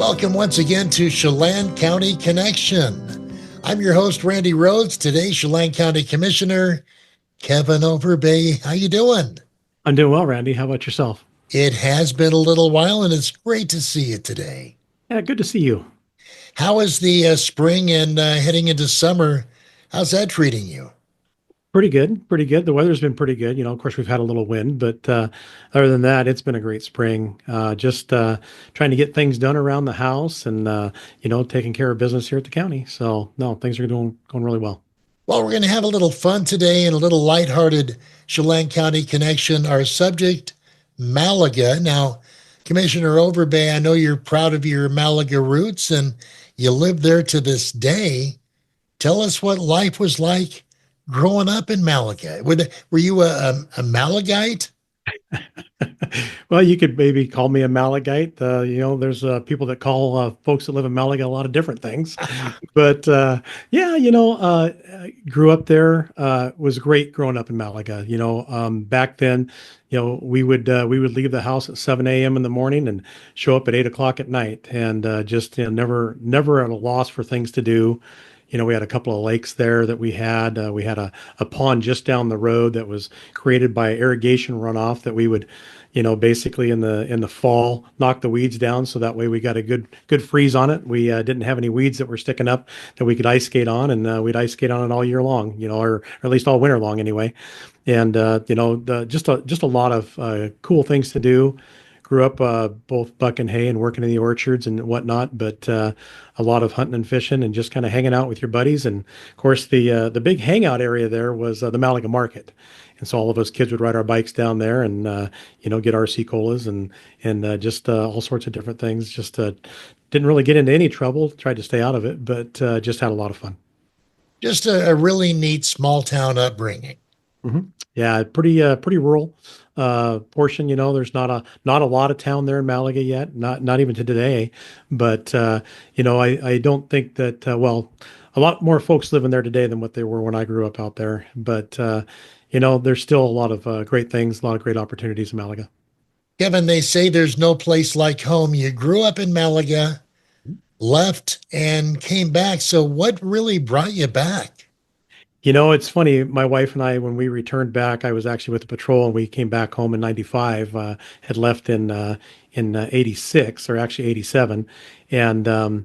Welcome once again to Chelan County Connection. I'm your host, Randy Rhodes. Today, Chelan County Commissioner Kevin Overbay. How you doing? I'm doing well, Randy. How about yourself? It has been a little while, and it's great to see you today. Yeah, good to see you. How is the spring and heading into summer? How's that treating you? Pretty good, pretty good. The weather's been pretty good. Of course, we've had a little wind, but other than that, it's been a great spring. Just trying to get things done around the house and taking care of business here at the county. So no, things are going really well. Well, we're going to have a little fun today and a little lighthearted Chelan County Connection. Our subject, Malaga. Now, Commissioner Overbay, I know you're proud of your Malaga roots and you live there to this day. Tell us what life was like growing up in Malaga. Were you a Malagite? Well, you could maybe call me a Malagite. There's people that call folks that live in Malaga a lot of different things. But yeah, grew up there. Was great growing up in Malaga. Back then, we would leave the house at 7 a.m. in the morning and show up at 8 o'clock at night, and just never at a loss for things to do. We had a couple of lakes there that we had. We had a pond just down the road that was created by irrigation runoff that we would, basically in the fall knock the weeds down so that way we got a good freeze on it. We didn't have any weeds that were sticking up that we could ice skate on, and we'd ice skate on it all year long, or at least all winter long anyway. And just a lot of cool things to do. Grew up both bucking hay and working in the orchards and whatnot, but a lot of hunting and fishing and just kind of hanging out with your buddies. And of course, the big hangout area there was the Malaga Market, and so all of us kids would ride our bikes down there and get RC colas and just all sorts of different things. Just didn't really get into any trouble. Tried to stay out of it, but just had a lot of fun. Just a really neat small town upbringing. hmm Yeah, pretty rural portion. There's not a lot of town there in Malaga yet, not even to today. But I don't think that a lot more folks living there today than what they were when I grew up out there. But there's still a lot of great things, a lot of great opportunities in Malaga. Kevin, they say there's no place like home. You grew up in Malaga, left, and came back. So, what really brought you back? It's funny. My wife and I, when we returned back, I was actually with the patrol, and we came back home in '95. Had left in '86, or actually '87, and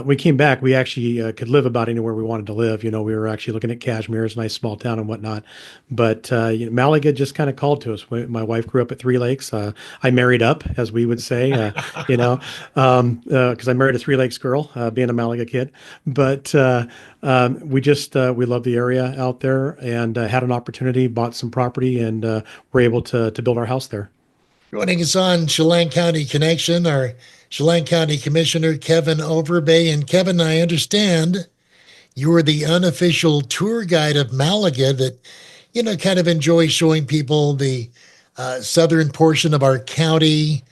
we came back. We actually could live about anywhere we wanted to live. We were actually looking at Kashmir, it's a nice small town and whatnot. But Malaga just kind of called to us. My wife grew up at Three Lakes. I married up, as we would say, because I married a Three Lakes girl, being a Malaga kid. But we love the area out there, and had an opportunity, bought some property, and were able to build our house there. Joining us on Chelan County Connection, our Chelan County Commissioner Kevin Overbay. And Kevin, I understand you were the unofficial tour guide of Malaga that, kind of enjoys showing people the southern portion of our county.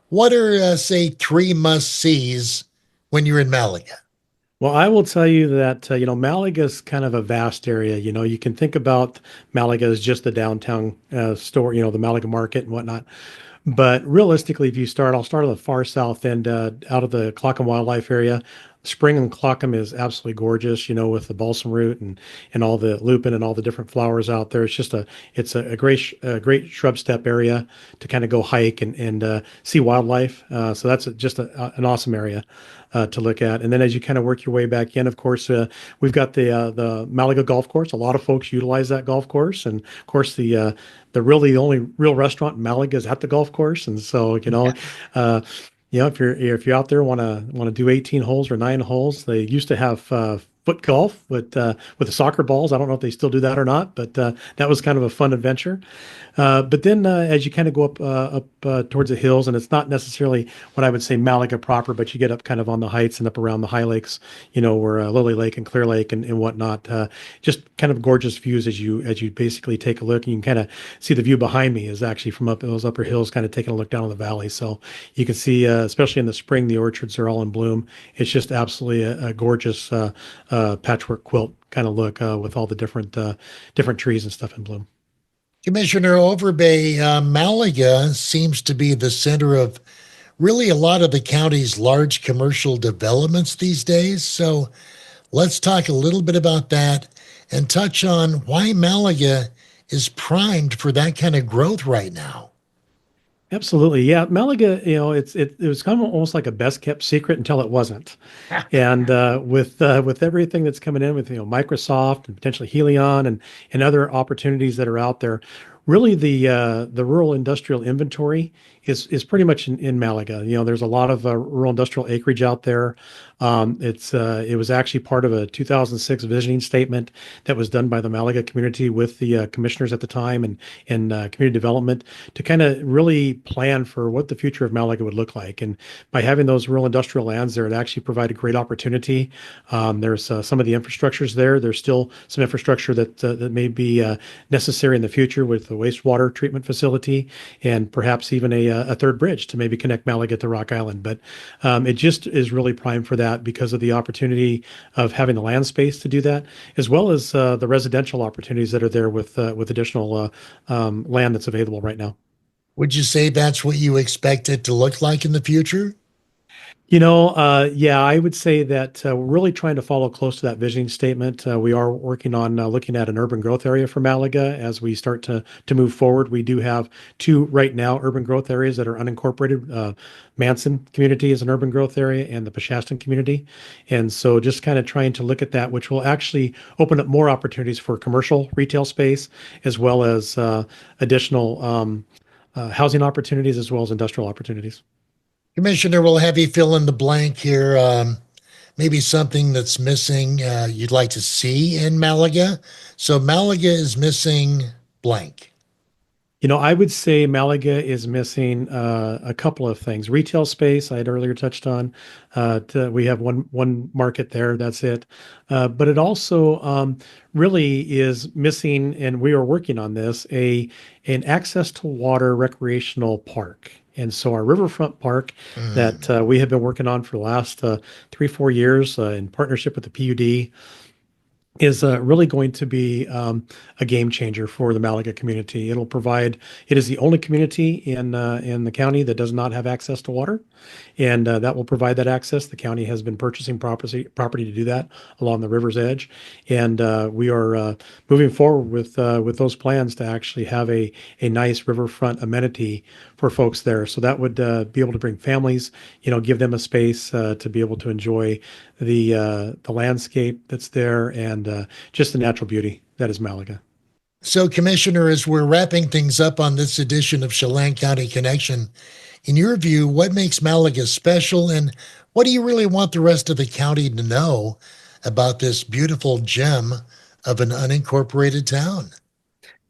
What are, say, three must-sees when you're in Malaga? Well, I will tell you that Malaga is kind of a vast area. You can think about Malaga as just the downtown store, the Malaga Market and whatnot. But realistically, I'll start on the far south end, out of the Clackamas Wildlife Area. Spring in Clackamas is absolutely gorgeous, with the balsam root and all the lupin and all the different flowers out there. It's a great shrub step area to kind of go hike and see wildlife. So that's just an awesome area to look at. And then as you kind of work your way back in, of course, we've got the Malaga Golf Course. A lot of folks utilize that golf course, and of course the only real restaurant in Malaga is at the golf course. And so if you're out there want to do 18 holes or 9 holes, they used to have foot golf with the soccer balls. I don't know if they still do that or not, but that was kind of a fun adventure. But then as you kind of go up towards the hills, and it's not necessarily what I would say Malaga proper, but you get up kind of on the heights and up around the high lakes, where Lily Lake and Clear Lake and whatnot. Just kind of gorgeous views as you basically take a look. And you can kind of see the view behind me is actually from up those upper hills, kind of taking a look down on the valley. So you can see, especially in the spring, the orchards are all in bloom. It's just absolutely a gorgeous patchwork quilt kind of look with all the different trees and stuff in bloom. Commissioner Overbay, Malaga seems to be the center of really a lot of the county's large commercial developments these days. So let's talk a little bit about that and touch on why Malaga is primed for that kind of growth right now. Absolutely. Yeah. Malaga, it was kind of almost like a best kept secret until it wasn't. And with everything that's coming in with Microsoft and potentially Helion and other opportunities that are out there, really the rural industrial inventory is pretty much in Malaga. There's a lot of rural industrial acreage out there. It was actually part of a 2006 visioning statement that was done by the Malaga community with the commissioners at the time and community development to kind of really plan for what the future of Malaga would look like. And by having those rural industrial lands there, it actually provided great opportunity. There's some of the infrastructures there. There's still some infrastructure that may be necessary in the future with the wastewater treatment facility and perhaps even a third bridge to maybe connect Malaga to Rock Island. But it just is really prime for that because of the opportunity of having the land space to do that, as well as the residential opportunities that are there with additional land that's available right now. Would you say that's what you expect it to look like in the future? Yeah, I would say that we're really trying to follow close to that visioning statement. We are working on looking at an urban growth area for Malaga as we start to move forward. We do have two right now urban growth areas that are unincorporated. Manson community is an urban growth area, and the Pashastan community. And so, just kind of trying to look at that, which will actually open up more opportunities for commercial retail space as well as additional housing opportunities as well as industrial opportunities. Commissioner, we'll have you fill in the blank here. Maybe something that's missing you'd like to see in Malaga. So Malaga is missing blank. I would say Malaga is missing a couple of things. Retail space, I had earlier touched on. We have one market there, that's it. But it also really is missing, and we are working on this, an access to water recreational park. And so our riverfront park that Mm. we have been working on for the last 3, 4 years in partnership with the PUD is really going to be a game changer for the Malaga community. It is the only community in the county that does not have access to water, and that will provide that access. The county has been purchasing property to do that along the river's edge, and we are moving forward with those plans to actually have a nice riverfront amenity for folks there. So that would be able to bring families, give them a space to be able to enjoy the landscape that's there and just the natural beauty that is Malaga. So, Commissioner, as we're wrapping things up on this edition of Chelan County Connection, in your view, what makes Malaga special and what do you really want the rest of the county to know about this beautiful gem of an unincorporated town?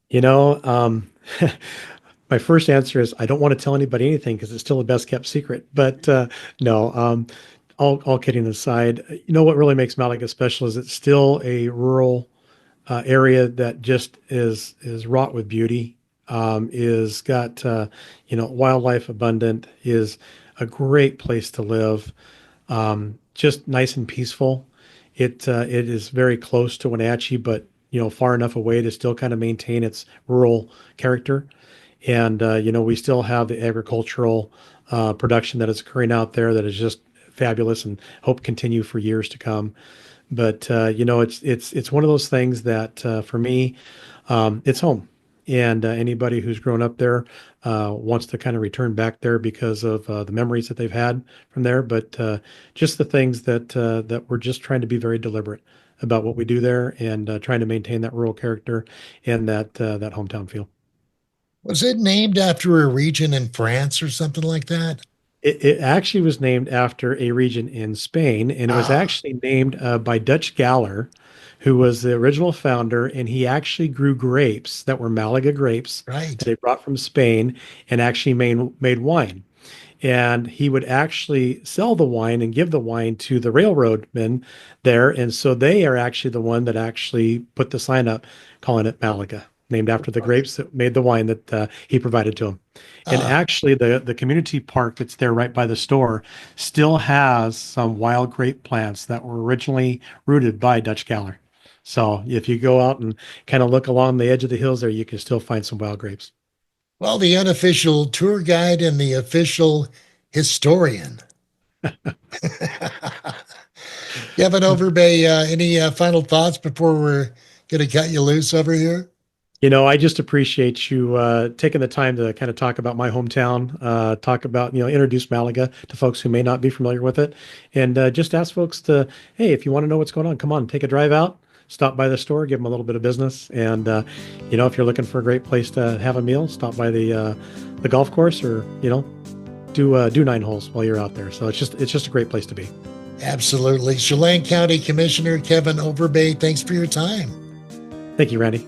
You know, um, my first answer is I don't want to tell anybody anything because it's still a best kept secret. But no, all kidding aside, what really makes Malaga special is it's still a rural area that just is wrought with beauty. Is got wildlife abundant. Is a great place to live. Just nice and peaceful. It is very close to Wenatchee, but far enough away to still kind of maintain its rural character. And we still have the agricultural production that is occurring out there that is just fabulous and hope continue for years to come. But it's one of those things that for me, it's home. And anybody who's grown up there wants to kind of return back there because of the memories that they've had from there. But just the things that we're just trying to be very deliberate about what we do there and trying to maintain that rural character and that hometown feel. Was it named after a region in France or something like that? It actually was named after a region in Spain, and it was Ah, actually named by Dutch Galler, who was the original founder, and he actually grew grapes that were Malaga grapes that right. they brought from Spain and actually made wine. And he would actually sell the wine and give the wine to the railroadmen there. And so they are actually the one that actually put the sign up calling it Malaga, named after the grapes that made the wine that he provided to them. And Ah, actually, the community park that's there right by the store still has some wild grape plants that were originally rooted by Dutch Galler. So if you go out and kind of look along the edge of the hills there, you can still find some wild grapes. well, the unofficial tour guide and the official historian. Kevin Overbay, any final thoughts before we're going to cut you loose over here? I just appreciate you taking the time to kind of talk about my hometown, talk about, introduce Malaga to folks who may not be familiar with it, and just ask folks to, hey, if you want to know what's going on, come on, take a drive out, stop by the store, give them a little bit of business, and if you're looking for a great place to have a meal, stop by the golf course, or do 9 holes while you're out there. So it's just a great place to be. Absolutely. Chelan County Commissioner Kevin Overbay, thanks for your time. Thank you, Randy.